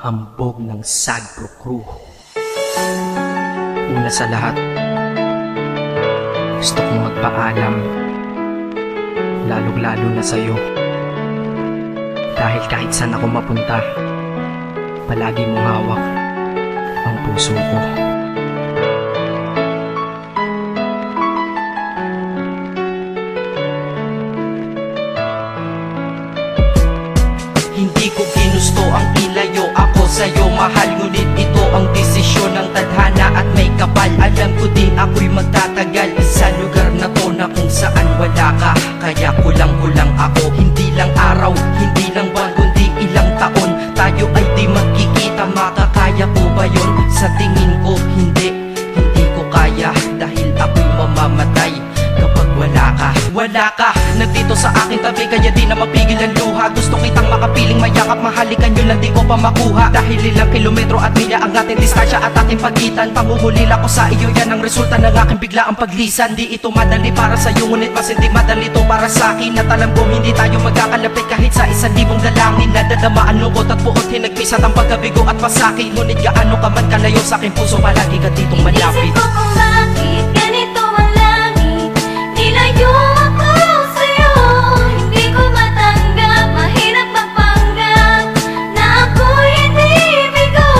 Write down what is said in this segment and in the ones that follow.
ambog ng Sagpro Crew. Una sa lahat, gusto kong magpaalam, lalong-lalo na sa'yo. Dahil kahit saan ako mapunta, palagi mong hawak ang puso ko. Hindi ko ginusto ang ilayo ako sa'yo, mahal. Ngunit ito ang desisyon ng tadhana at may kapal. Alam ko di ako'y magtatagal sa lugar na to na kung saan wala ka. Kaya kulang-kulang ako, hindi lang araw, hindi lang buwan, kundi ilang taon. Tayo ay di magkikita, makakaya ko ba yun? Sa tingin ko hindi ko kaya. Dahil ako'y mamamatay kapag wala ka. Wala ka, nandito sa aking tabi, kaya di na mapigil ang luha. Gusto kitang makapiling, mayakap, mahalikan, yun lang di ko pa makuha. Dahil ilang kilometro at milya ang ating distansya at ating pagitan. Pangungulila ko sa iyo, yan ang resulta ng aking biglaang paglisan. Di ito madali para sa'yo, ngunit mas hindi madali to para sa'kin. At alam ko hindi tayo magkakalapit kahit sa 1,000 dalangin. Nadadamaan lungkot at puot, hinagpisat ang pagkabigo at pasakit. Ngunit gaano ka man kalayo sa aking puso, palagi ka ditong malapit. Isip ko kung bakit ganito ang langit, nilayo ako sa'yo. Hindi ko matanggap, mahirap magpanggap na ako'y hindi bigo.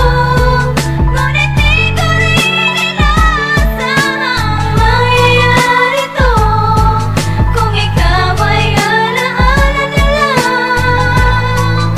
Ngunit di ko rin inasahang mangyayari to. Kung ikaw ay alaala na lang,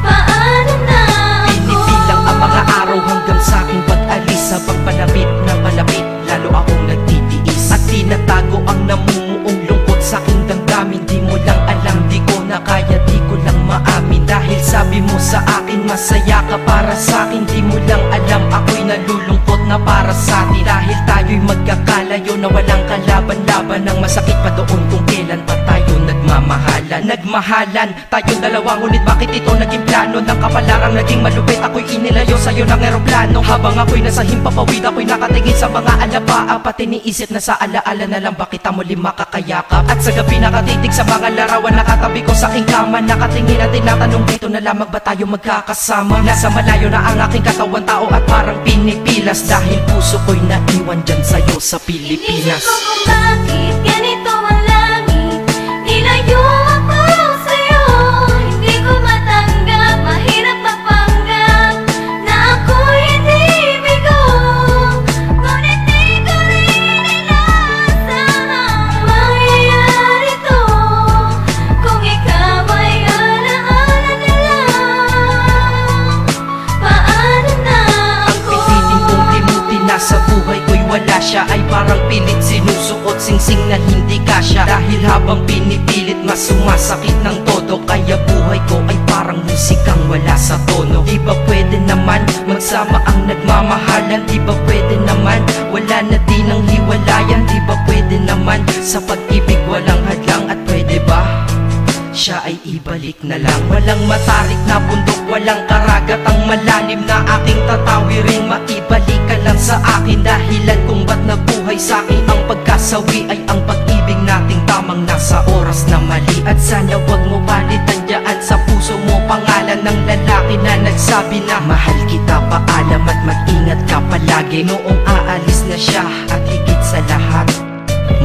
paano na ako? Pinipilang ang mga araw hanggang sa aking pag-alis. Habang palapit na palapit, lalo akong nagtitiis. At tinatago ang namumuong lungkot sa aking damdamin. Di mo lang alam, di ko na kaya, di ko lang maamin. Dahil sabi mo sa akin, masaya ka para sa akin. Di mo lang alam, ako'y nalulungkot na para sa atin. Dahil tayo'y magkakalayo na walang kalaban-laban. Ang masakit pa doon kung kailan pa tayo nagmamahalan. Nagmahalan, tayong dalawa, ngunit bakit ito naging plano? Ng kapalarang naging malupit, ako'y inilayo sa'yo ng eroplano. Habang ako'y nasa himpapawid, ako'y nakatingin sa mga alapaa. Pati niisip na sa alaala na lang, bakit ang muli makakayakap? At sa gabi nakatitig sa mga larawan, nakatabi ko sa aking kama. Nakatingin at tinatanong, dito na lamang ba tayo magkakasama? Nasa malayo na ang aking katawan, tao at parang pinipilas. Dahil puso ko'y naiwan dyan sa'yo sa Pilipinas. Inisip ko kung bakit ganito ang langit, nilayo ako sa'yo. Hindi ko matanggap, mahirap magpanggap na ako'y hindi bigo. Ngunit di ko rin inasahang mangyayari to. Kung ikaw ay alaala na lang, paano na Ang ako? pilitin kong limutin na sa buhay ko'y wala siya, ay parang pilit sinusuot, singsing na hindi kasya. Dahil habang pinipilit, mas sumasakit ng todo. Kaya buhay ko ay parang musikang wala sa tono. Di ba pwede naman magsama ang nagmamahalan? Di ba pwede naman wala na din ang hiwalayan? Di ba pwede naman sa pag-ibig walang hadlang? At pwede ba siya ay ibalik na lang? Walang matarik na bundok, walang karagat ang malalim na aking tatawirin. Maibalik ka lang sa akin, dahilan kung ba't nabuhay sa akin ang pagkasawi ay ang pag-ibig nating tamang nasa oras na mali. At sana wag mo palitan dyan sa puso mo pangalan ng lalaki na nagsabi na mahal kita, paalam at mag-ingat ka palagi. Noong aalis na siya at higit sa lahat,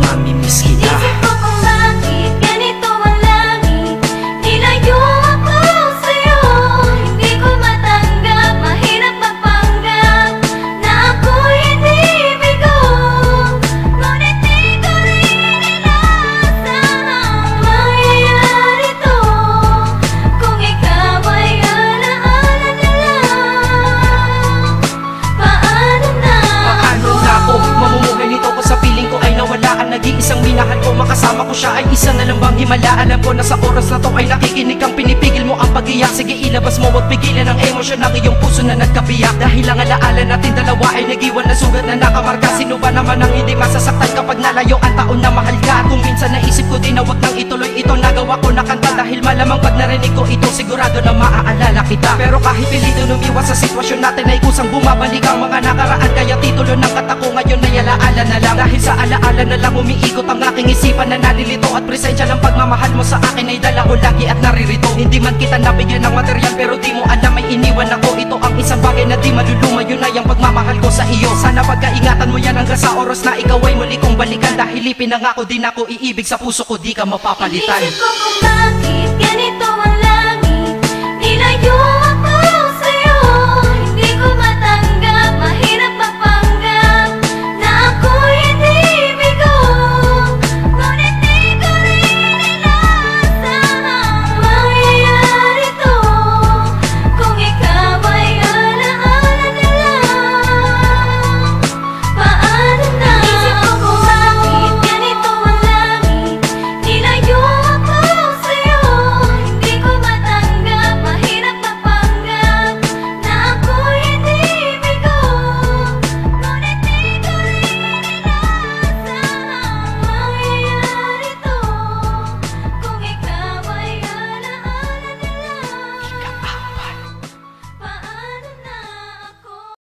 mamimiss kita. Isip ko kung bakit ganito ang langit, nilayo ako sa'yo. Hindi ko matanggap, mahirap magpanggap na ako'y hindi bigo. Ngunit di ko rin inasahang mangyayari to. Kung ikaw ay alaala na lang, paano na Paano na ako mamumuhay nito ko sa piling ko ay nawala ang nag-iisang minahal ko? Makasama ko siya ay isa na lang bang himala? Alam ko na sa oras na to ay nakikinig kang pinipigil mo ang pag-iyak. Sige ilabas mo, wag pigilan ang emosyon ng iyong puso na nagkabiyak. Dahil ang alaala natin dalawa ay nag-iwan na sugat na nakamarka. Sino ba naman ang hindi masasaktan kapag nalayo ang taon na mahal ka? Kung minsan naisip ko din na wag nang ituloy ito, nagawa ko na kanta. Dahil malamang pag narinig ko ito, sigurado na maaalala kita. Pero kahit pilito lumiwas sa sitwasyon natin ay kusang bumabalik ang mga nakaraan. Kaya titulo ng kata ko ngayon ay alaala na lang. Dahil sa alaala na lang umiikot ang aking isipan na nalilito. At presensya ng pagmamahal mo sa akin ay dala ko lagi at naririto. Hindi man kita nabigyan ng material, pero di mo alam ay iniwan ako. Ito ang Isang bagay na di maluluma, yun ay ang pagmamahal ko sa iyo. Sana pagkaingatan mo yan hanggang sa oras na ikaw ay muli kong balikan. Dahil ipinangako din ako, iibig sa puso ko di ka mapapalitan. Inisip ko kung bakit ganito ang